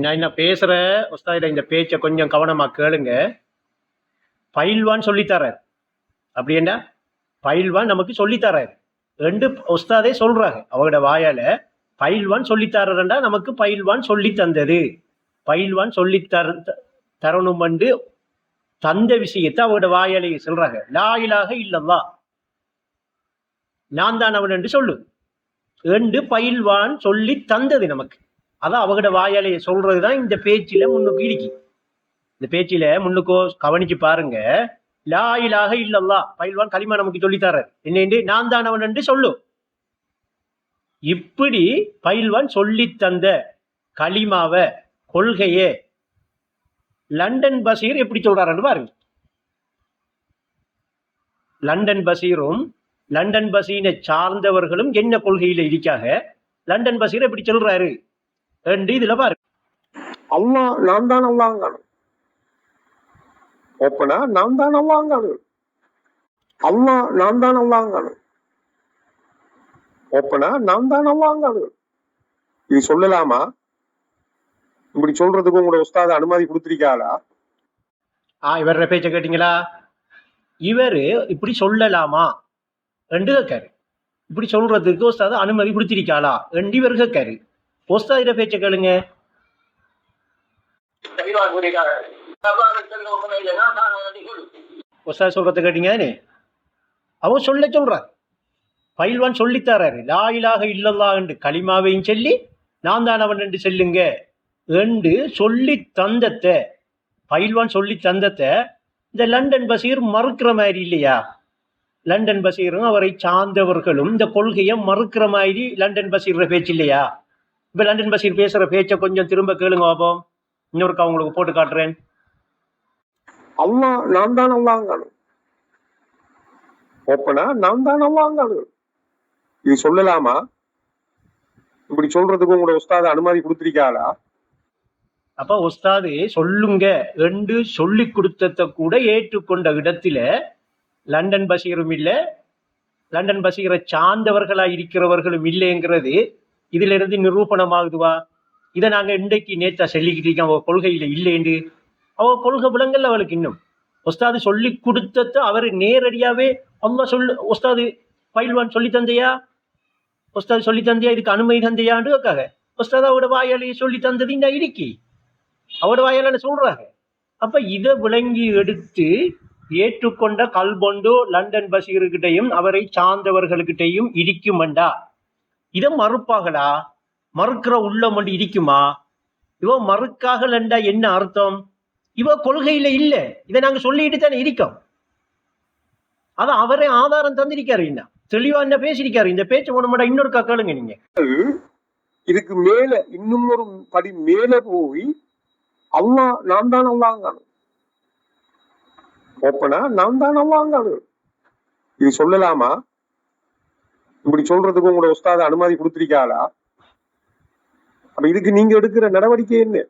நான் என்ன பேசுற உஸ்தாதில இந்த பேச்சை கொஞ்சம் கவனமா கேளுங்க. பயில்வான் சொல்லித்தரார். அப்படி என்ன பயில்வான் நமக்கு சொல்லித்தரார் ரெண்டு உஸ்தாதே சொல்றாங்க அவங்களோட வாயால. பயில்வான் சொல்லித்தரா நமக்கு பயில்வான் சொல்லி தந்தது. பயில்வான் சொல்லி தரணும் என்று தந்த விஷயத்தை அவங்களோட வாயாலே சொல்றாங்க. லா இலாஹ இல்லல்லாஹ், நான் தான் அவன் என்று சொல்லு என்று பயில்வான் சொல்லி தந்தது நமக்கு. அதான் அவங்களோட வாயாலே சொல்றதுதான் இந்த பேச்சில முன்னுக்கு இருக்கு. இந்த பேச்சில முன்னுக்கோ கவனிச்சு பாருங்க. லா இலாஹ இல்லல்லாஹ், பயில்வான் கலிமா நமக்கு சொல்லித்தர என்ன, நான் தான் அவன் என்று சொல்லு. இப்படி பயில்வான் சொல்லி தந்த கலிமாவ கொள்கையே லண்டன் பசீர் எப்படி சொல்றாரு பாருங்க. லண்டன் பசீரும் லண்டன் பசீரை சார்ந்தவர்களும் என்ன கொள்கையில இருக்காக, லண்டன் பசீர் எப்படி சொல்றாரு ரெண்டு இதுல பாருங்க. அல்லாஹ் நான் தான் அல்லாஹ்ங்கானு ஓப்பனா நான் தான் அல்லாஹ்ங்கானு. அல்லாஹ் நான் தான் அல்லாஹ்ங்கானு ஓப்பனா நான் தான் அல்லாஹ்ங்கானு. இது சொல்லலாமா? இப்படி சொல்றதுக்கு உங்களோட உஸ்தாத அனுமதி கொடுத்திருக்காளா? இவர பேச்ச கேட்டீங்களா? இவரு இப்படி சொல்லலாமா ரெண்டு கேட்காரு. இப்படி சொல்றதுக்கு உஸ்தாத அனுமதி கொடுத்திருக்காளா ரெண்டு இவர் கேட்காரு. உஸ்தாதிர பேச்ச கேளுங்க. உஸ்தாத் சொல்றத கேட்டீங்க. அவன் சொல்றார். பயில்வான் சொல்லித்தராரு. லா இலாஹ இல்லல்லாஹ் என்று கலிமாவையும் சொல்லி நான் தான் அவன் என்று சொல்லுங்க என்று சொல்லி தந்தத்த பயில்வான் சொல்லி தந்தத்த இந்த லண்டன் பசீர் மறுக்கிற மாதிரி இல்லையா? லண்டன் பசீரும் அவரை சார்ந்தவர்களும் இந்த கொள்கையை மறுக்கிற மாதிரி லண்டன் பசீர் பேச்சு இல்லையா? இப்ப லண்டன் பசீர் பேசுற பேச்சை கொஞ்சம் திரும்ப கேளுங்க பாப்போம். இன்னொருக்கா உங்களுக்கு போட்டு காட்டுறேன். அல்லாஹ் நான் தான் அல்லாஹ்ங்கானு ஓப்பனா நான் தான் அல்லாஹ்ங்கானு. இது சொல்லலாமா? இப்படி சொல்றதுக்கு உங்களோட உஸ்தாத அனுமதி கொடுத்திருக்காளா? அப்ப உஸ்தாது சொல்லுங்க என்று சொல்லி கொடுத்த கூட ஏற்றுக்கொண்ட இடத்துல லண்டன் பசீரும் இல்லை, லண்டன் பசீரை சார்ந்தவர்களா இருக்கிறவர்களும் இல்லைங்கிறது இதுல இருந்து நிரூபணமாகுதுவா? இதை நாங்க இன்றைக்கு நேத்தா சொல்லிக்கிட்டு இருக்கோம் அவ கொள்கையில இல்லைன்னு. அவ கொள்கை விலங்கல் அவளுக்கு இன்னும். உஸ்தாது சொல்லி கொடுத்த அவரு நேரடியாவே அம்மா சொல்லு உஸ்தாது பயில்வான் சொல்லி தந்தையா, உஸ்தாது சொல்லி தந்தையா, இதுக்கு அனுமதி தந்தையான்னு கேட்காங்க. உஸ்தாது அவட வாயாலேயே சொல்லி தந்தது இந்த இருக்கி அவட வாயால சொல்றாங்க. அப்ப இதை விளங்கி எடுத்து ஏற்றுக்கொண்ட கல்பொண்டு லண்டன் பசீர்கிட்டையும் அவரை சார்ந்தவர்களுக்கிட்டையும் இருக்குமண்டா இதை மறுப்பாங்களா? மறுக்கிற உள்ளம் ஒன்று இருக்குமா? இவ மறுக்காகலண்டா என்ன அர்த்தம்? இவ கொள்கையில இல்ல. இதை நாங்க சொல்லிட்டு தானே இருக்கோம். அதான் அவரே ஆதாரம் தந்திருக்காரு. என்ன தெளிவா என்ன பேசியிருக்காரு. இந்த பேச்சு ஒண்ணு இன்னொரு கேளுங்க. நீங்க இதுக்கு மேல இன்னும் ஒரு படி மேல போய் அல்லாஹ் நான் தான் அல்லாஹ்ங்கானு ஓப்பனா நான் தான் அல்லாஹ்ங்கானு. இது சொல்லலாமா? இப்படி சொல்றதுக்கு உங்களோட உஸ்தாத அனுமதி கொடுத்திருக்காளா? அப்ப இதுக்கு நீங்க எடுக்கிற நடவடிக்கை என்ன?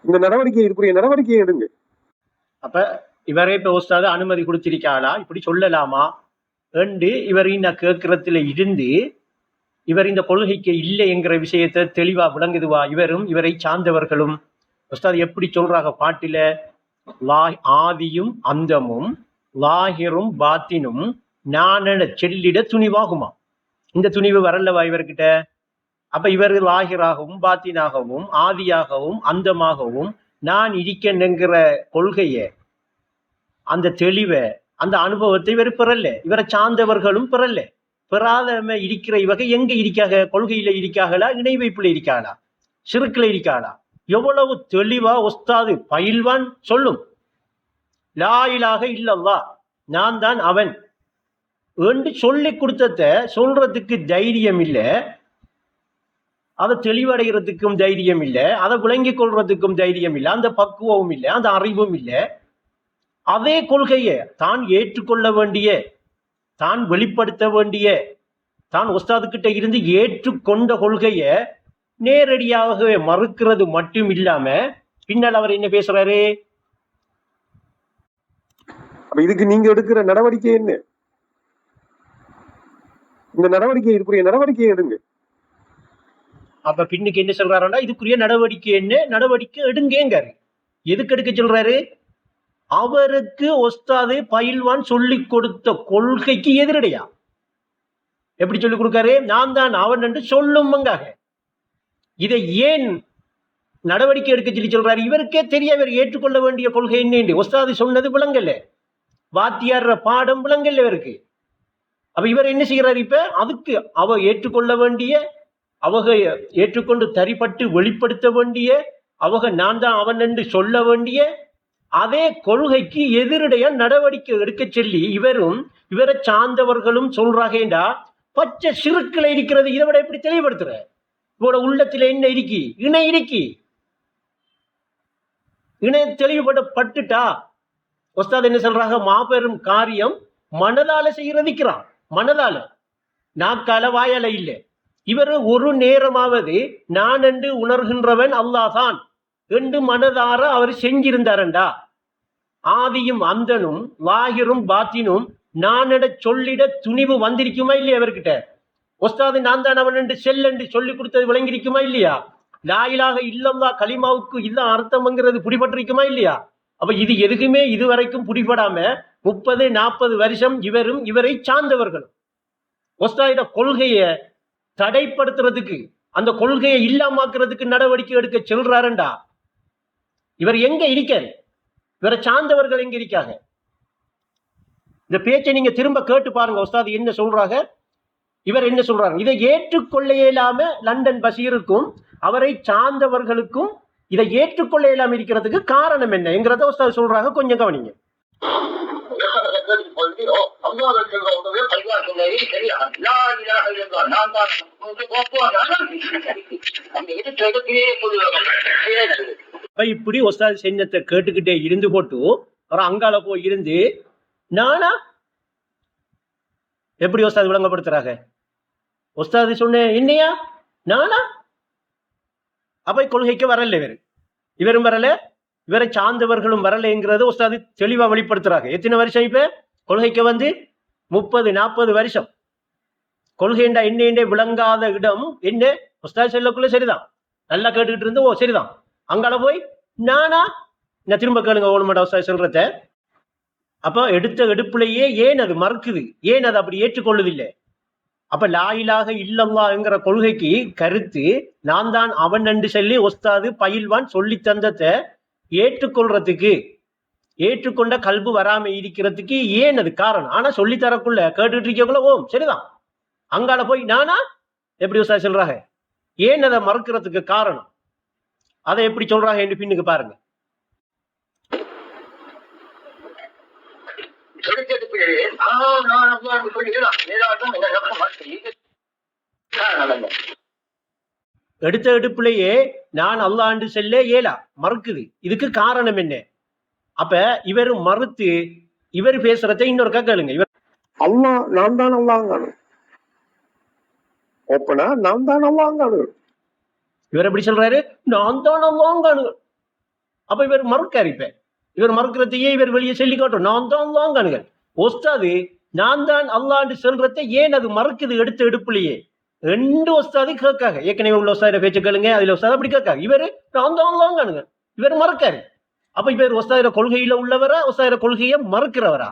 இந்த நடவடிக்கை இதுக்குரிய நடவடிக்கையை எடுங்க. அப்ப இவரே இப்ப உஸ்தாத அனுமதி கொடுத்திருக்காளா இப்படி சொல்லலாமா என்று இவர் நான் கேட்கறதுல இருந்து இவர் இந்த கொள்கைக்கு இல்லை என்கிற விஷயத்தை தெளிவா விளங்குதுவா? இவரும் இவரை சார்ந்தவர்களும் உஸ்தாத் எப்படி சொல்றாங்க பாட்டில, ஆதியும் அந்தமும் லாஹிரும் பாத்தினும் நானென செல்லிட துணிவாகுமா? இந்த துணிவு வரலவா இவர்கிட்ட? அப்ப இவர் லாஹிராகவும் பாத்தினாகவும் ஆதியாகவும் அந்தமாகவும் நான் இருக்கேன்ங்கிற கொள்கையை, அந்த தெளிவை, அந்த அனுபவத்தை இவர் பெறல. இவரை சார்ந்தவர்களும் பெறல. பெறாதம இருக்கிற இவகை எங்க இருக்காக? கொள்கையில இருக்காங்களா? இணை வைப்புல இருக்காளா? சிறுக்குல இருக்காளா? எவ்வளவு தெளிவா உஸ்தாது பயில்வான் சொல்லும். லா இலாஹ இல்லல்லாஹ், நான் தான் அவன் என்று சொல்லி கொடுத்தத சொல்றதுக்கு தைரியம் இல்லை, அதை தெளிவடைகிறதுக்கும் தைரியம் இல்லை, அதை விளங்கிக் கொள்றதுக்கும் தைரியம் இல்லை, அந்த பக்குவமும் இல்லை, அந்த அறிவும் இல்லை. அதே கொள்கையை தான் ஏற்றுக்கொள்ள வேண்டிய, தான் வெளிப்படுத்த வேண்டிய, தான் உஸ்தாதுகிட்ட இருந்து ஏற்றுக்கொண்ட கொள்கையை நேரடியாகவே மறுக்கிறது மட்டும் இல்லாம பின்னால் அவர் என்ன பேசுறாரு? இதுக்கு நீங்க எடுக்கிற நடவடிக்கை என்ன? இந்த நடவடிக்கை, இதுக்குரிய நடவடிக்கையை எடுங்க. அப்ப பின்னுக்கு என்ன சொல்றாருன்னா, இதுக்குரிய நடவடிக்கை என்ன, நடவடிக்கை எடுங்கங்காரு. எதுக்கு எடுக்க சொல்றாரு? அவருக்கு ஒஸ்தாது பயில்வான் சொல்லி கொடுத்த கொள்கைக்கு எதிரடையா. எப்படி சொல்லிக் கொடுக்காரு? நான் தான் அவன் என்று சொல்லும்ங்காக. இதை ஏன் நடவடிக்கை எடுக்க சொல்லி சொல்றாரு? இவருக்கே தெரிய, இவர் ஏற்றுக்கொள்ள வேண்டிய கொள்கை என்ன. ஒஸ்தாது சொன்னது விளங்கல்ல, வாத்தியார் பாடம் விளங்கல்ல இவருக்கு. அப்ப இவர் என்ன செய்யறாரு? இப்ப அதுக்கு அவ ஏற்றுக்கொள்ள வேண்டிய, அவங்க ஏற்றுக்கொண்டு தரிப்பட்டு வெளிப்படுத்த வேண்டிய, அவங்க நான் தான் அவன் என்று சொல்ல வேண்டிய அதே கொள்கைக்கு எதிரடைய நடவடிக்கை எடுக்க சொல்லி இவரும் இவரை சார்ந்தவர்களும் சொல்றாங்கடா. பச்சை சிறுக்களை இருக்கிறது. இதை விட எப்படி தெளிவுபடுத்துற? இவரோட உள்ளத்துல என்ன இருக்கி? இணை இருக்கி. இணை தெளிவுபடப்பட்டுட்டா ஒஸ்தாத் என்ன சொல்றாங்க? மாபெரும் காரியம் மனதால செய்யறதுக்கிறான். மனதால, நாக்கால, வாயால இல்ல. இவர் ஒரு நேரமாவது நான் என்று உணர்கின்றவன் அல்லாஹ்தான் என்று மனதார அவர் செஞ்சிருந்தாரண்டா, ஆதியும் அந்தனும் லாகிரும் பாத்தினும் நானிட சொல்லிட துணிவு வந்திருக்குமா இல்லையா அவர்கிட்ட? ஒஸ்தாது நான் தான் அவன் என்று செல் என்று சொல்லி கொடுத்தது விளங்கிருக்குமா இல்லையா? லாயிலாக இல்லல்லா கலிமாவுக்கு இதுதான் அர்த்தம்ங்கிறது புடிபட்டிருக்குமா இல்லையா? அப்ப இது எதுக்குமே இதுவரைக்கும் புடிபடாம 30-40 வருஷம் இவரும் இவரை சார்ந்தவர்களும் ஒஸ்தாதிட கொள்கையை தடைப்படுத்துறதுக்கு, அந்த கொள்கையை இல்லாமக்கிறதுக்கு நடவடிக்கை எடுக்க செல்றாருண்டா. இவர் எங்க இருக்காரு? இவரை சார்ந்தவர்கள் எங்க இருக்காங்க? இந்த பேச்சை நீங்க திரும்ப கேட்டு பாருங்க. உஸ்தாது என்ன சொல்றாங்க, இவர் என்ன சொல்றாங்க. இதை ஏற்றுக்கொள்ள இயலாம லண்டன் பஷீருக்கும் அவரை சார்ந்தவர்களுக்கும் இதை ஏற்றுக்கொள்ள இயலாம இருக்கிறதுக்கு காரணம் என்னங்கிறத உஸ்தாது சொல்றாங்க. கொஞ்சம் கவனிங்க. இப்படி ஒஸ்தாது செஞ்சத்தை கேட்டுக்கிட்டே இருந்து போட்டு அவர் அங்கால போய் இருந்து நானா எப்படி ஒஸ்தாது விளங்கப்படுத்துறாங்க? ஒஸ்தாது சொன்ன என்னையா நானா? அப்ப கொள்கைக்கு வரல இவரும் வரல, இவரை சார்ந்தவர்களும் வரலைங்கிறது ஒஸ்தாது தெளிவா வெளிப்படுத்துறாங்க. எத்தனை வருஷம் இப்ப கொள்கைக்கு வந்து? 30-40 வருஷம். கொள்கைண்டா என்ன விளங்காத இடம் என்ன? ஒஸ்தாது செல்லக்குள்ள சரிதான், நல்லா கேட்டுக்கிட்டு இருந்து ஓ சரிதான். அங்கால போய் நானா? நான் திரும்ப கேளுங்க ஓடுமாட்டா ஒஸ்தாது சொல்றத. அப்ப எடுத்த எடுப்புலையே ஏன் அது மறுக்குது? ஏன் அது அப்படி ஏற்றுக்கொள்ளுதில்லை? அப்ப லாயிலாக இல்லல்லாங்கிற கொள்கைக்கு கருத்து நான் தான் அவன் என்று சொல்லி ஒஸ்தாது பயில்வான் சொல்லி தந்தத்தை ஏற்றுக்கொள்றதுக்கு, ஏற்றுக்கொண்ட கல்பு வராம இருக்கிறதுக்கு ஏன் அது காரணம்? ஆனா சொல்லி தரக்குள்ள கேட்டுட்டு இருக்கக்குள்ள ஓம் சரிதான். அங்கால போய் நானா எப்படி ஒஸ்தாது சொல்றாங்க? ஏன் அதை மறுக்கிறதுக்கு காரணம்? அதை எப்படி சொல்றாங்க என்று பின்னுக்கு பாருங்க. எடுத்த எடுப்புலயே நான் அல்லாண்டு செல்ல ஏலா மறுக்குது. இதுக்கு காரணம் என்ன? அப்ப இவர் மறுத்து இவர் பேசுறத இன்னொருக்கா கேளுங்க. இவர் அல்லா நான் தான் அல்லாங்கானு ஓப்பனா நான் தான் அல்லாங்கானு. இவர் எப்படி சொல்றாரு? நான் தான் அல்லாங்கானு. அப்ப இவர் மறுக்காரு. இப்ப இவர் மறுக்கிறதையே இவர் வெளியே சொல்லி காட்டும். நான் தான் அல்லாங்கானுங்க. ஒஸ்தாது நான் தான் அல்லாண்டு சொல்றத ஏன் அது மறுக்குது எடுத்த எடுப்புலயே? 2 ஒஸ்தாது கேட்காங்க. ஏற்கனவே உள்ள ஒஸ்தாத பேச்சு கேளுங்க, அதுல ஒஸ்தாது அப்படி கேட்காங்க. இவரு நான் தான் அல்லாங்கானுங்க. இவர் மறுக்காரு. அப்ப இவர் ஒஸ்தாத கொள்கையில உள்ளவரா, ஒஸ்தாத கொள்கையை மறுக்கிறவரா?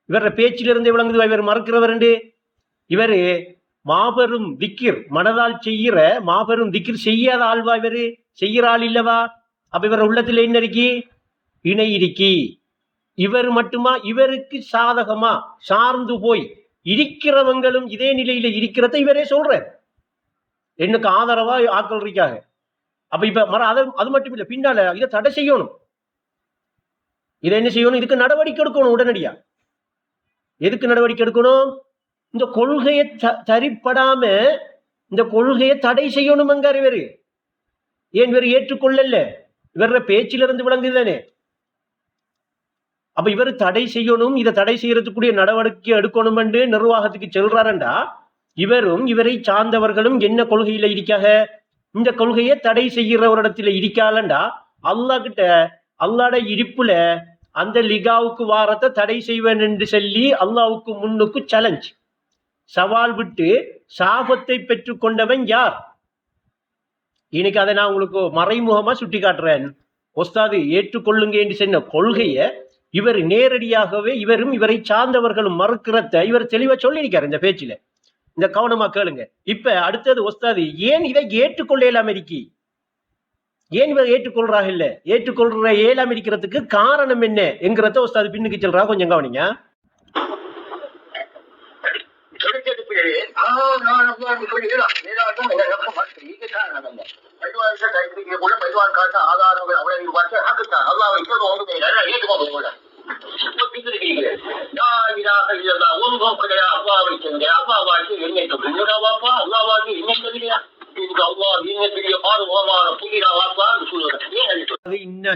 இவர பேச்சிலிருந்து விளங்குது இவர் மறுக்கிறவர். இவரு மாபெரும் திக்கிர் மனதால் செய்கிற மாபெரும் திக்கிர் செய்யாத ஆள்வா? இவரு செய்கிற ஆள் இல்லவா? அப்ப இவர் உள்ளத்துல என்ன இருக்கி? இணை இருக்கி. இவர் மட்டுமா? இவருக்கு சாதகமா சார்ந்து போய் இருக்கிறவங்களும் இதே நிலையில இருக்கிறத இவரே சொல்ற. எனக்கு ஆதரவா ஆக்கள் இருக்காங்க. அப்ப இப்ப அது மட்டும் இல்ல, பின்னால இதை தடை செய்யணும். இதை என்ன செய்யணும்? இதுக்கு நடவடிக்கை எடுக்கணும் உடனடியா. எதுக்கு நடவடிக்கை எடுக்கணும்? இந்த கொள்கையை தரிப்படாம இந்த கொள்கையை தடை செய்யணும்ங்கார் இவரு. ஏன் இவர் ஏற்றுக்கொள்ளல? இவர பேச்சிலிருந்து விளங்குதானே. அப்ப இவர் தடை செய்யணும். இதை தடை செய்யறதுக்குரிய நடவடிக்கை எடுக்கணும் என்று நிர்வாகத்துக்கு செல்றாருண்டா, இவரும் இவரை சார்ந்தவர்களும் என்ன கொள்கையில இருக்காக? இந்த கொள்கையை தடை செய்கிற ஒரு இடத்துல இருக்காலண்டா அல்லா கிட்ட அல்லாட இருப்புல அந்த லிகாவுக்கு வாரத்தை தடை செய்வேன் என்று சொல்லி அல்லாவுக்கு முன்னுக்கு சேலஞ்ச். சவால் விட்டு சாபத்தை பெற்று கொண்டவன் யார்? இன்னைக்கு அதை நான் உங்களுக்கு மறைமுகமா சுட்டி காட்டுறேன். ஒஸ்தாது ஏற்றுக்கொள்ளுங்க என்று சொன்ன கொள்கையை இவர் நேரடியாகவே இவரும் இவரை சார்ந்தவர்களும் மறுக்கிறத இவர் தெளிவா சொல்லியிருக்காரு இந்த பேச்சில. இந்த கவனமா கேளுங்க. இப்ப அடுத்தது ஒஸ்தாது ஏன் இதை ஏற்றுக்கொள்ள இயலாம இருக்கி, ஏன் இவர் ஏற்றுக்கொள்றாங்க இல்ல, ஏற்றுக்கொள்ற இயலாம இருக்கிறதுக்கு காரணம் என்ன என்கிறத ஒஸ்தாது பின்னுக்கு சொல்றா, கொஞ்சம் கவனிங்க.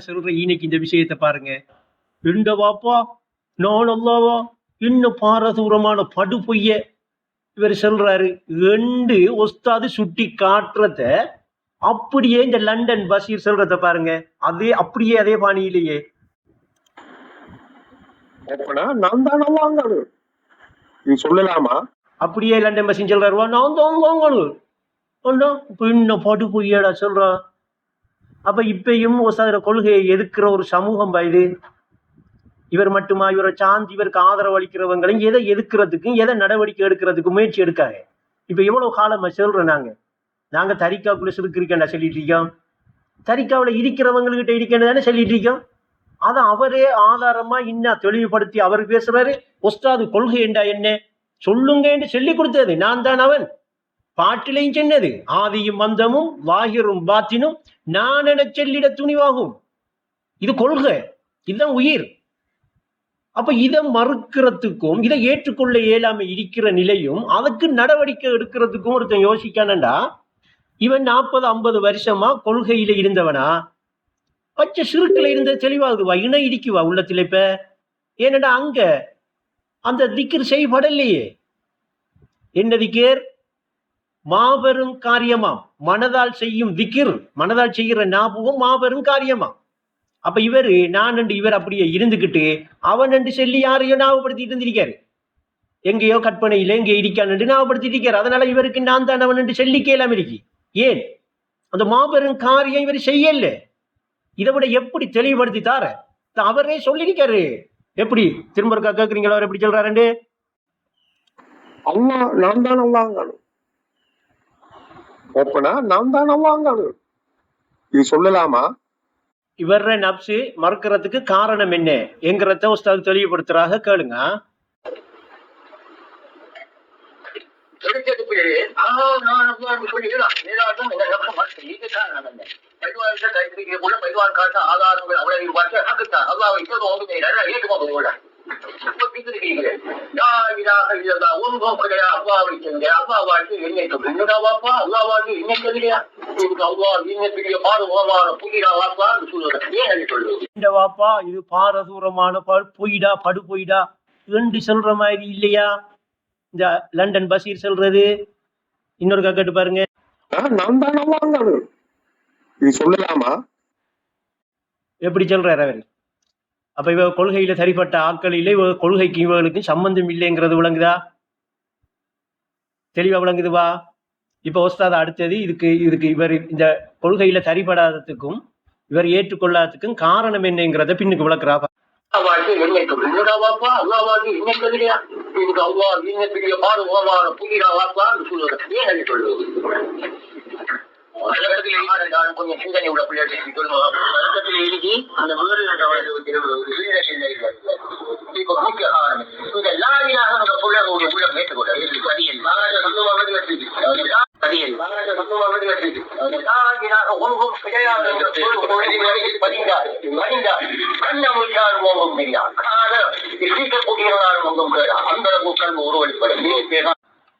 சொல்ற இன்னைக்கு இந்த விஷயத்தை பாருங்க. இந்த வாப்பா நான் அல்லாவா இன்னும் பாரதூரமான படு பொய்ய இவர் சொல்றாரு ரெண்டு ஒஸ்தாது சுட்டி காட்டுறத அப்படியே இந்த லண்டன் பஷீர் சொல்றத பாருங்க. அதே அப்படியே அதே பாணியிலேயே நான் தான் வாங்கணும் நீ சொல்லலாமா? அப்படியே லண்டன் பஷீர் சொல்றாருவா நான் தான் வாங்கணும் இன்னும் படு பொய்யடா சொல்றான். அப்ப இப்பயும் ஒஸ்தாது கொள்கையை எதிர்க்கிற ஒரு சமூகம் இது. இவர் மட்டுமா, இவரை சார்ந்து இவருக்கு ஆதரவு அளிக்கிறவங்களையும் எதை எதிர்க்கிறதுக்கும் எதை நடவடிக்கை எடுக்கிறதுக்கும் முயற்சி எடுக்காங்க. இப்ப எவ்வளவு காலமா சொல்றோம் நாங்க தரிக்காவுக்குள்ள சிறுக்கிருக்கா சொல்லிட்டு இருக்கோம், தரிக்காவுல இருக்கிறவங்ககிட்ட இருக்கேன்னு தானே சொல்லிட்டு இருக்கோம். அதை அவரே ஆதாரமா இன்னும் தெளிவுபடுத்தி அவர் பேசுறாரு. ஒஸ்தாது கொள்கை என்றா என்ன சொல்லுங்க என்று சொல்லி கொடுத்தது நான் தான் அவன். பாட்டிலையும் சொன்னது ஆதியும் மந்தமும் வாகிரும் பாத்தினும் நான் என சொல்லிட துணிவாகும். இது கொள்கை, இதுதான் உயிர். அப்ப இதை மறுக்கிறதுக்கும் இதை ஏற்றுக்கொள்ள இயலாம இருக்கிற நிலையும் அதுக்கு நடவடிக்கை எடுக்கிறதுக்கும் ஒருத்தன் யோசிக்கானண்டா, இவன் 40-50 வருஷமா கொள்கையில இருந்தவனா? பச்சை சிறுக்குல இருந்த தெளிவாகுதுவா, இணை இடிக்குவா உள்ளத்துல? இப்ப ஏனடா அங்க அந்த திக்ர் செய்யப்படலையே. என்ன திக்ர்? மாபெரும் காரியமாம். மனதால் செய்யும் திக்ர், மனதால் செய்கிற ஞாபகம் மாபெரும் காரியமா. அப்ப இவர் நான் இவர் அப்படியே இருந்துகிட்டு அவன் என்று சொல்லி யாரையோ ஞாபகப்படுத்திட்டு இருந்திருக்காரு. எங்கேயோ கற்பனையில எங்க இருக்கான்னு ஞாபகப்படுத்திட்டு இருக்காரு. அதனால இவருக்கு நான் தான் அவன் என்று சொல்லி கேளாம இருக்கு. ஏன் அந்த மாபெரும் காரியம் இவர் செய்யல? இதை விட எப்படி தெளிவுபடுத்தி தார அவரே சொல்லியிருக்காரு. எப்படி திரும்ப கேட்குறீங்களா? அவர் எப்படி சொல்றாரு? அல்லாஹ் நான் தான் அல்லாஹ்ங்கணும் ஓப்பனா நான் தான் அல்லாஹ்ங்கணும் இது சொல்லலாமா? இவர நப்சு மறுக்கிறதுக்கு காரணம் என்ன என்கிறத உஸ்தாது தெளிவுபடுத்துறாக கேளுங்க. இந்த வாப்பா இது பாரதூரமான பொய்டா படு பொய்டா என்று சொல்ற மாதிரி இல்லையா இந்த லண்டன் பஷீர் சொல்றது? இன்னொரு கேட்டு பாருங்க. நான் தான் வாங்கணும் இது சொல்லலாமா? எப்படி சொல்றாரு அவர்? அப்ப இவ கொள்கையில சரிப்பட்ட ஆட்களில இவ கொள்கைக்கு இவர்களுக்கு சம்பந்தம் இல்லைங்கிறது விளங்குதா? தெளிவா விளங்குதுவா? இப்ப ஒஸ்தாத அடுத்தது இதுக்கு இவர் இந்த கொள்கையில சரிபடாததுக்கும் இவர் ஏற்றுக்கொள்ளாததுக்கும் காரணம் என்னங்கிறத பின்னுக்கு விளக்குறா. கொஞ்சம் சிந்தனை உள்ள பிள்ளைகள் அந்த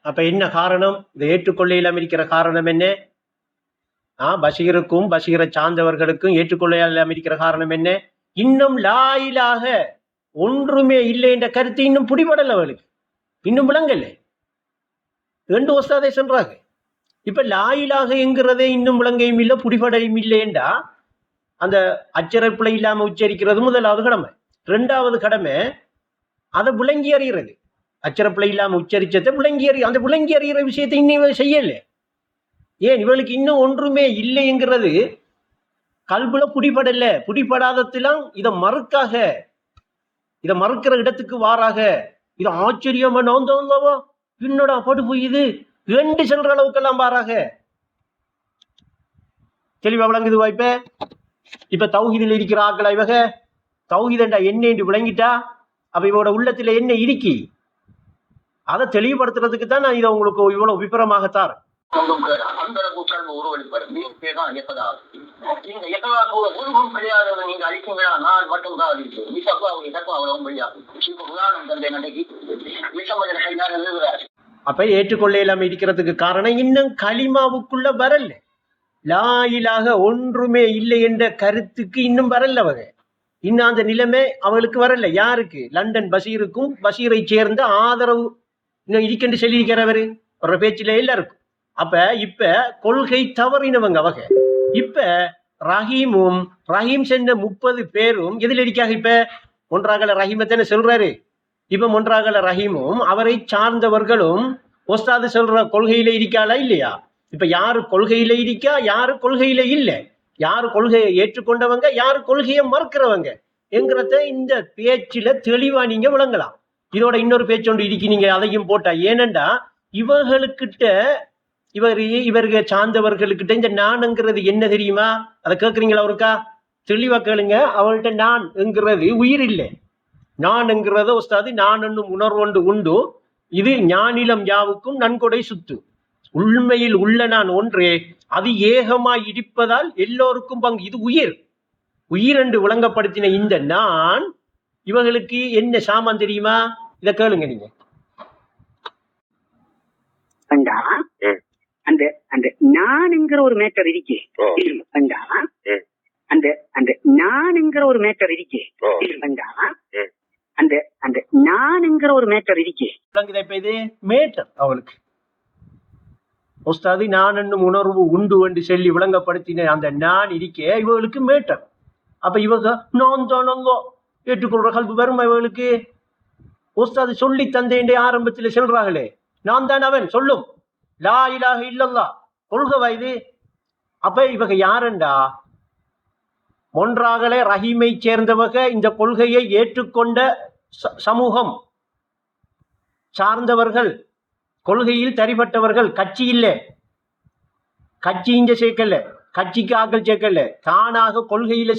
அப்ப என்ன காரணம்? இதை ஏற்றுக்கொள்ள இல்லாம இருக்கிற காரணம் என்ன? பஷீருக்கும் பஷீரை சார்ந்தவர்களுக்கும் ஏற்றுக்கொள்ள இல்லாம இருக்கிற காரணம் என்ன? இன்னும் லாயிலாக ஒன்றுமே இல்லை என்ற கருத்து இன்னும் பிடிபடல, அவளுக்கு இன்னும் விளங்கல. 2 ஒஸ்தாதை சொல்றாங்க. இப்ப லாயிலாக என்கிறதே இன்னும் விளங்கையும் இல்லை பிடிபடையும் இல்லைண்டா அந்த அச்சரப்பிழை இல்லாம உச்சரிக்கிறது முதலாவது கடமை. 2வது கடமை அதை விளங்கி அறிகிறது. அச்சரப்பிள்ளை இல்லாம உச்சரிச்சதை அந்த விளங்கி அறிகிற விஷயத்தை இன்னும் இவ செய்யல. ஏன் இவளுக்கு இன்னும் ஒன்றுமே இல்லைங்கிறது கல்புல புடிபடல. புடிபடாததெல்லாம் இதை மறுக்கிற இடத்துக்கு வாராக. இது ஆச்சரியமா நோந்தவோ என்னடா படு போய் இது 2 செல்ற அளவுக்கெல்லாம் வாராக. தெளிவா விளங்குது வாய்ப்ப. இப்ப தௌஹீதில் இருக்கிற ஆக்களா இவக தௌஹீதண்டா என்ன என்று விளங்கிட்டா அப்ப இவரோட உள்ளத்துல என்ன இருக்கி அதை தெளிவுபடுத்துறதுக்கு தான் நான் இதை உங்களுக்கு இவ்வளவு விபரமாகத்தார். அந்த கல்வி உருவெடுப்பது நீங்க எக்கலாக உருவம் கிடையாத நீங்க அழிக்கீங்களா? நான் மட்டும்தான் அழிச்சேன். உதாரணம் தந்தை நடைக்கு விஷமஜன கையால் எழுதுகிறார். அப்ப ஏற்றுக்கொள்ள இல்லாம இருக்கிறதுக்கு காரணம் இன்னும் கலிமாவுக்குள்ள வரல. லா இலாஹ ஒன்றுமே இல்லை என்ற கருத்துக்கு இன்னும் வரல. அவங்க இன்னும் அந்த நிலைமை அவளுக்கு வரல. யாருக்கு? லண்டன் பஷீருக்கும் பஷீரை சேர்ந்த ஆதரவு இன்னும் இருக்கென்று சொல்லியிருக்கிறவரு ஒரு பேச்சில எல்லாருக்கும். அப்ப இப்ப கொள்கை தவறினவங்க அவங்க. இப்ப ரஹீம் சென்ற 30 பேரும் எதில் இருக்காங்க? இப்ப ஒன்றாகல ரஹீமத்தான சொல்றாரு. இப்ப ஒன்றாகல ரஹீமும் அவரை சார்ந்தவர்களும் ஒஸ்தாது சொல்ற கொள்கையில இருக்காளா இல்லையா? இப்ப யாரு கொள்கையில இருக்கா, யாரு கொள்கையில இல்லை, யாரு கொள்கையை ஏற்றுக்கொண்டவங்க, யாரு கொள்கையை மறுக்கிறவங்க என்கிறத இந்த பேச்சில தெளிவா நீங்க விளங்கலாம். இதோட இன்னொரு பேச்சு ஒன்று இருக்கு, நீங்க அதையும் போட்டா. ஏனண்டா இவர்கள் சார்ந்தவர்களுக்கிட்ட இந்த நான்ங்கிறது என்ன தெரியுமா? அதை கேட்குறீங்களா? அவருக்கா தெளிவா கேளுங்க. அவள்கிட்ட நான் என்கிறது உயிர் இல்லை. நான் என்கிறத ஒஸ்தாது நான் என்னும் உணர்வொன்று உண்டு. இது ஞானிலம் யாவுக்கும் நன்கொடை சுத்து. உண்மையில் உள்ள நான் ஒன்றே, அது ஏகமாய் இருப்பதால் எல்லோருக்கும் பங்கு. இது உயிர் என்று விளங்கப்படுத்தின இந்த நான் இவர்களுக்கு என்ன சாமான் தெரியுமா? இத கேளுங்க நீங்க. அந்த அந்த நான்ங்கிற ஒரு மேட்டர் இருக்கே, அந்த அந்த நான்ங்கிற ஒரு மேட்டர் இருக்கே, அந்த அந்த நான்ங்கிற ஒரு மேட்டர் இருக்கே. இப்ப இது மேட்டர் அவளுக்கு. ஒஸ்தாது நான் என்னும் உணர்வு உண்டு என்று சொல்லி விளங்கப்படுத்தின அந்த நான் இருக்கே இவர்களுக்கு மேட்டர். அப்ப இவங்க நான் தானங்கோ ஏற்றுக்கொள்ற கல்வி வரும் இவர்களுக்கு. ஒஸ்தாது சொல்லி தந்தேன் ஆரம்பத்தில் சொல்றாங்களே, நான் தான் அவன் சொல்லும் லா இலாஹ இல்லல்லாஹ் கொள்கை வயது. அப்ப இவங்க யாருண்டா? ஒன்றாகலே ரஹீமை சேர்ந்தவங்க, இந்த கொள்கையை ஏற்றுக்கொண்ட சமூகம் சார்ந்தவர்கள், கொள்கையில் தரிப்பட்டவர்கள். கட்சி இல்லை, கட்சி இங்க சேர்க்கல, கட்சிக்கு ஆக்கள் சேர்க்கல, தானாக கொள்கையில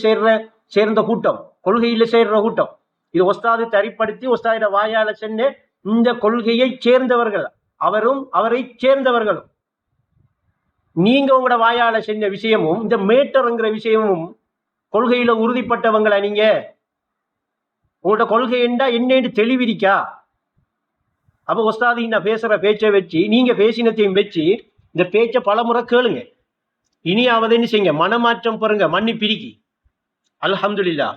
சேர்ந்த கூட்டம், கொள்கையில சேர்ற கூட்டம். இது ஒஸ்தாது தரிப்படுத்தி ஒஸ்தாதிட வாயால சென்று இந்த கொள்கையை சேர்ந்தவர்கள், அவரும் அவரை சேர்ந்தவர்களும். நீங்க உங்களோட வாயால செஞ்ச விஷயமும் இந்த மேட்டர்ங்கிற விஷயமும் கொள்கையில உறுதிப்பட்டவங்களா? நீங்க உங்களோட கொள்கை என்னன்னு தெளிவிரிக்கா? அப்ப ஒஸ்தாதி நான் பேசுற பேச்சை வச்சு நீங்க பேசினத்தையும் வச்சு இந்த பேச்சை பலமுறை கேளுங்க. இனியாவது என்ன செய்யுங்க, மனமாற்றம் பெறுங்க, மன்னி பிரிக்கி. அல்ஹம்துலில்லாஹ்.